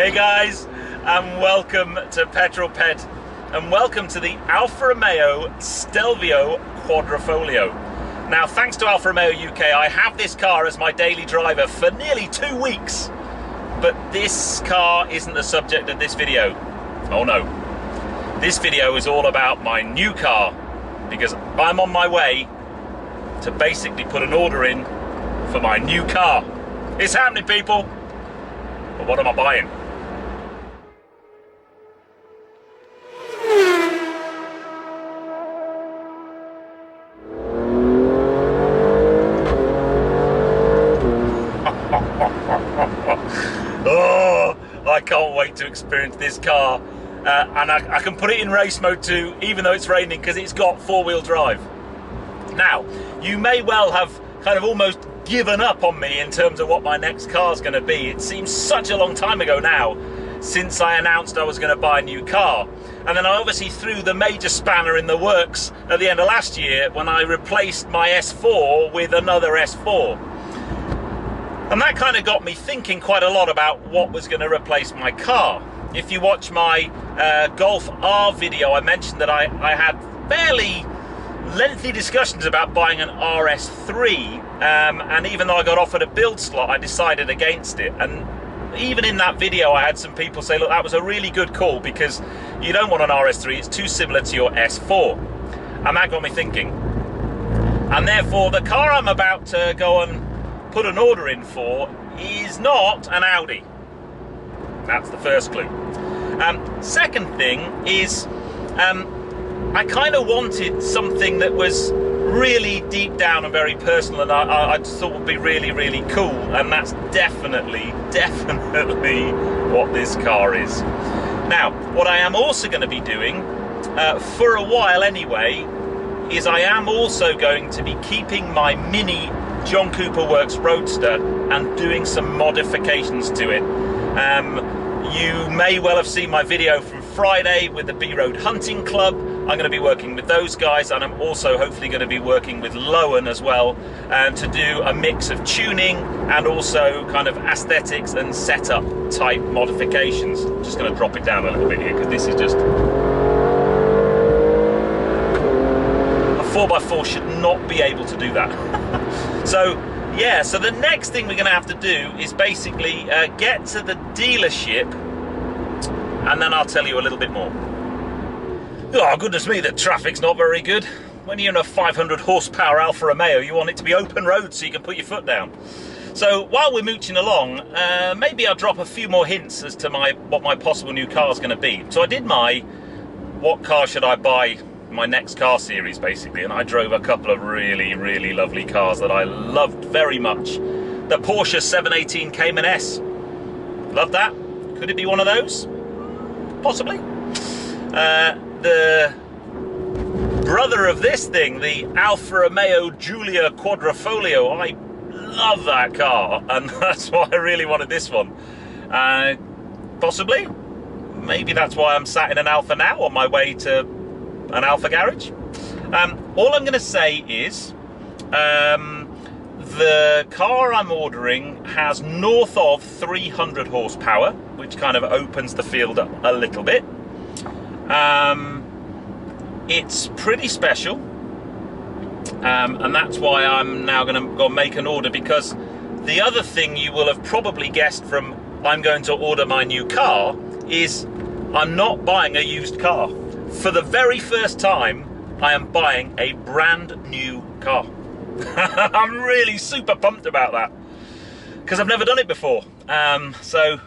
Hey guys, and welcome to Petrol Ped, and welcome to the Alfa Romeo Stelvio Quadrifoglio. Now, thanks to Alfa Romeo UK, I have this car as my daily driver for nearly 2 weeks. But this car isn't the subject of this video. Oh no. This video is all about my new car, because I'm on my way to basically put an order in for my new car. It's happening, people. But what am I buying? Oh, I can't wait to experience this car. And I can put it in race mode too, even though it's raining, because it's got four-wheel drive. Now, you may well have kind of almost given up on me in terms of what my next car's going to be. It seems such a long time ago now since I announced I was going to buy a new car. And then I obviously threw the major spanner in the works at the end of last year when I replaced my S4 with another S4. And that kind of got me thinking quite a lot about what was going to replace my car. If you watch my Golf R video, I mentioned that I had fairly lengthy discussions about buying an RS3, and even though I got offered a build slot, I decided against it. And even in that video, I had some people say, look, that was a really good call, because you don't want an RS3, it's too similar to your S4. And that got me thinking. And therefore, the car I'm about to go and put an order in for is not an Audi. That's the first clue. Second thing is, I kind of wanted something that was really deep down and very personal, and I just thought would be really, really cool, and that's definitely what this car is. Now, what I am also going to be doing, for a while anyway, is I am also going to be keeping my Mini John Cooper Works Roadster and doing some modifications to it. You may well have seen my video from Friday with the B-Road Hunting Club. I'm going to be working with those guys, and I'm also hopefully going to be working with Lowen as well, to do a mix of tuning and also kind of aesthetics and setup type modifications. I'm just going to drop it down a little bit here, because this is just... a 4x4 should not be able to do that. So yeah, so the next thing we're going to have to do is basically get to the dealership, and then I'll tell you a little bit more. Oh, goodness me, the traffic's not very good. When you're in a 500 horsepower Alfa Romeo, you want it to be open road so you can put your foot down. So while we're mooching along, maybe I'll drop a few more hints as to what my possible new car is going to be. So I did my what car should I buy, my next car series basically, and I drove a couple of really, really lovely cars that I loved very much. The Porsche 718 Cayman S. Loved that. Could it be one of those? Possibly. The brother of this thing, the Alfa Romeo Giulia Quadrifoglio. I love that car, and that's why I really wanted this one. Possibly. Maybe that's why I'm sat in an Alfa now on my way to an Alfa garage. All I'm going to say is the car I'm ordering has north of 300 horsepower, which kind of opens the field up a little bit. It's pretty special, and that's why I'm now going to go make an order, because the other thing you will have probably guessed from I'm going to order my new car is I'm not buying a used car. For the very first time, I am buying a brand new car. I'm really super pumped about that, because I've never done it before. So,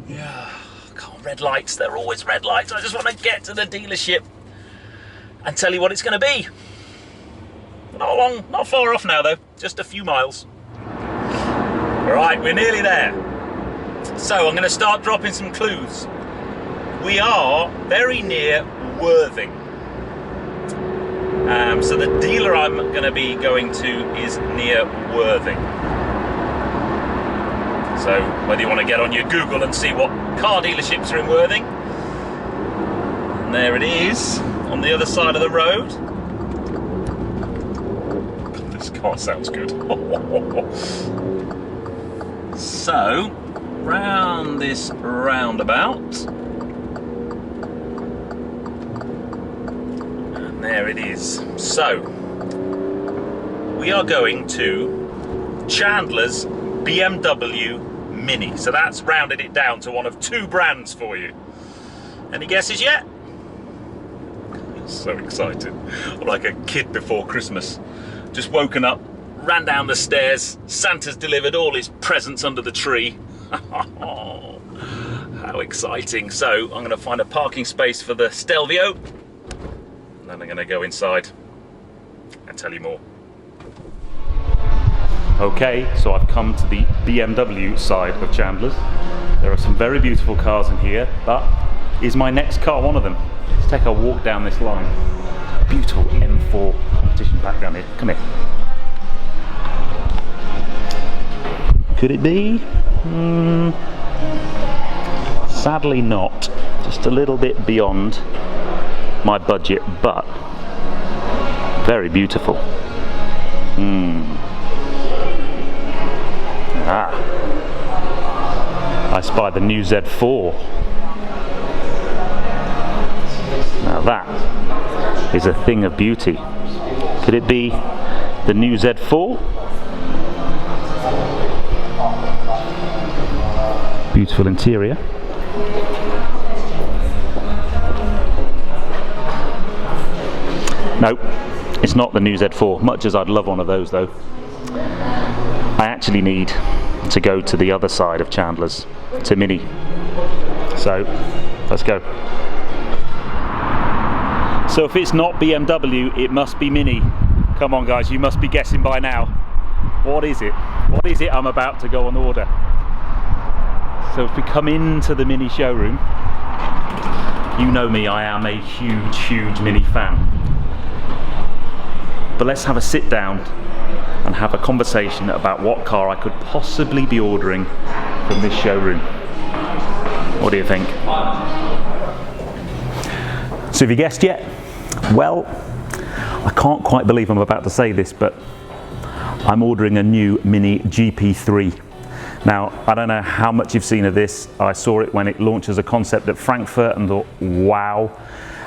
yeah, God, red lights, they're always red lights. I just want to get to the dealership and tell you what it's going to be. Not long, not far off now though, just a few miles. Right, we're nearly there. So I'm going to start dropping some clues. We are very near Worthing. So the dealer I'm going to be going to is near Worthing. So whether you want to get on your Google and see what car dealerships are in Worthing, and there it is on the other side of the road. This car sounds good. So round this roundabout. And there it is. So, we are going to Chandler's BMW Mini. So that's rounded it down to one of 2 brands for you. Any guesses yet? I'm so excited. I'm like a kid before Christmas. Just woken up, ran down the stairs, Santa's delivered all his presents under the tree. How exciting. So I'm going to find a parking space for the Stelvio, and then I'm going to go inside and tell you more. Okay, so I've come to the BMW side of Chandler's. There are some very beautiful cars in here, but is my next car one of them? Let's take a walk down this line. Beautiful M4 competition background here. Come here. Could it be? Sadly not. Just a little bit beyond my budget, but very beautiful. I spy the new Z4. Now that is a thing of beauty. Could it be the new Z4? Beautiful interior. Nope, it's not the new Z4, much as I'd love one of those though. I actually need to go to the other side of Chandler's, to Mini. So, let's go. So if it's not BMW, it must be Mini. Come on guys, you must be guessing by now. What is it? What is it I'm about to go and order? So if we come into the Mini showroom, you know me, I am a huge Mini fan. But let's have a sit down and have a conversation about what car I could possibly be ordering from this showroom. What do you think? So have you guessed yet? Well, I can't quite believe I'm about to say this, but I'm ordering a new Mini GP3. Now, I don't know how much you've seen of this. I saw it when it launched as a concept at Frankfurt and thought, wow.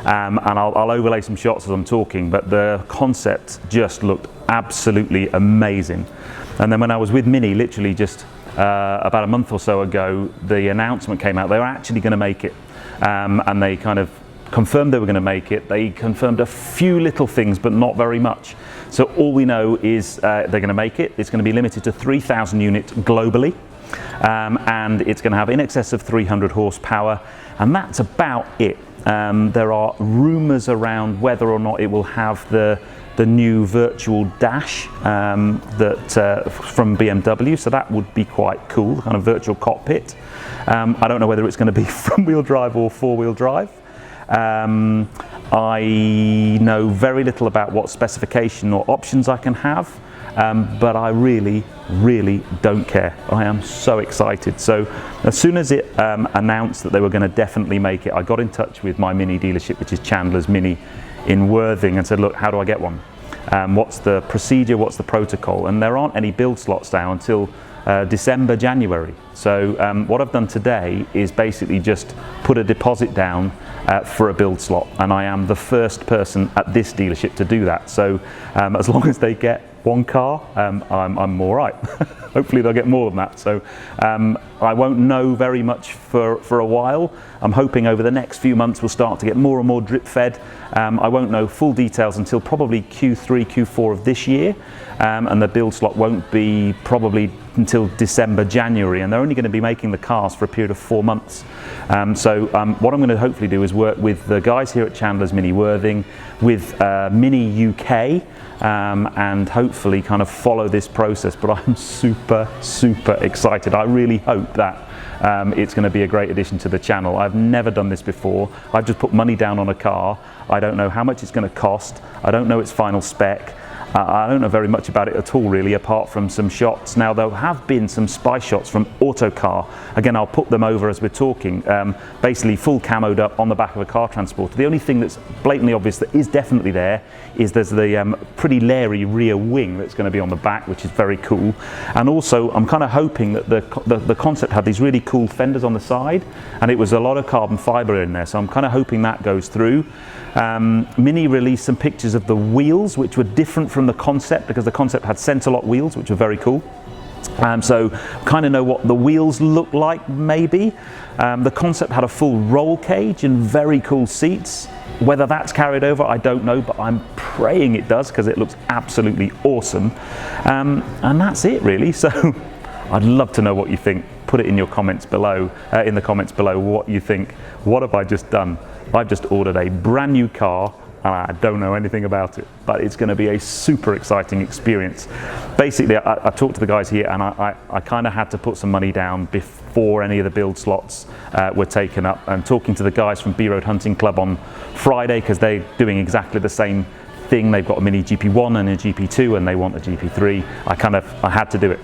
And I'll overlay some shots as I'm talking, but the concept just looked absolutely amazing. And then when I was with Mini, literally just about a month or so ago, the announcement came out they were actually going to make it, and they kind of confirmed they were going to make it. They confirmed a few little things, but not very much. So all we know is they're going to make it. It's going to be limited to 3,000 units globally, and it's going to have in excess of 300 horsepower, and that's about it. There are rumours around whether or not it will have the new virtual dash from BMW, so that would be quite cool, the kind of virtual cockpit. I don't know whether it's going to be front-wheel drive or four-wheel drive. I know very little about what specification or options I can have, but I really don't care. I am so excited. So as soon as it announced that they were going to definitely make it, I got in touch with my Mini dealership, which is Chandler's Mini in Worthing, and said, look, how do I get one? What's the procedure, what's the protocol? And there aren't any build slots now until December, January. So what I've done today is basically just put a deposit down for a build slot, and I am the first person at this dealership to do that. So as long as they get one car, I'm all right. Hopefully they'll get more than that. So I won't know very much for a while. I'm hoping over the next few months we'll start to get more and more drip fed. I won't know full details until probably Q3, Q4 of this year, and the build slot won't be probably until December, January, and they're only going to be making the cars for a period of 4 months. So what I'm going to hopefully do is work with the guys here at Chandler's Mini Worthing, with Mini UK, and hopefully kind of follow this process. But I'm super excited. I really hope that it's going to be a great addition to the channel. I've never done this before. I've just put money down on a car. I don't know how much it's going to cost. I don't know its final spec. I don't know very much about it at all really, apart from some shots. Now there have been some spy shots from Autocar. Again, I'll put them over as we're talking. Basically full camoed up on the back of a car transporter. The only thing that's blatantly obvious that is definitely there is there's the pretty leery rear wing that's going to be on the back, which is very cool. And also I'm kind of hoping that the concept had these really cool fenders on the side, and it was a lot of carbon fibre in there, so I'm kind of hoping that goes through. Mini released some pictures of the wheels, which were different from the concept, because the concept had centre lock wheels, which were very cool. So kind of know what the wheels look like maybe. The concept had a full roll cage and very cool seats. Whether that's carried over, I don't know, but I'm praying it does, because it looks absolutely awesome. And that's it really. So I'd love to know what you think. Put it in your comments below, in the comments below, what you think. What have I just done? I've just ordered a brand new car and I don't know anything about it, but it's going to be a super exciting experience. Basically, I talked to the guys here, and I kind of had to put some money down before any of the build slots were taken up. And talking to the guys from B Road Hunting Club on Friday, because they're doing exactly the same thing. They've got a mini GP1 and a GP2, and they want a GP3. I had to do it.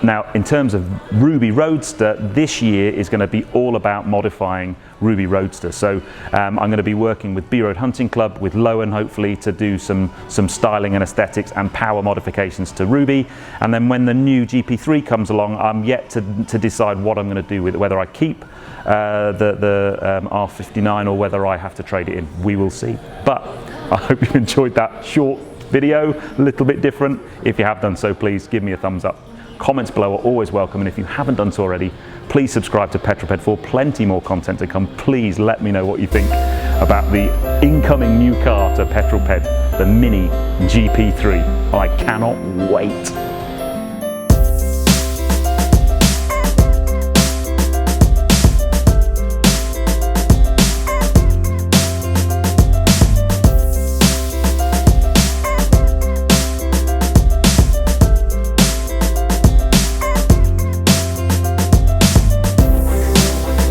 Now, in terms of Ruby Roadster, this year is going to be all about modifying Ruby Roadster. So I'm going to be working with B Road Hunting Club, with Lowen hopefully, to do some styling and aesthetics and power modifications to Ruby. And then when the new GP3 comes along, I'm yet to decide what I'm going to do with it, whether I keep the R59 or whether I have to trade it in. We will see. But I hope you enjoyed that short video, a little bit different. If you have done so, please give me a thumbs up. Comments below are always welcome, and if you haven't done so already, please subscribe to Petrolped for plenty more content to come. Please let me know what you think about the incoming new car to Petrolped, the Mini GP3. I cannot wait.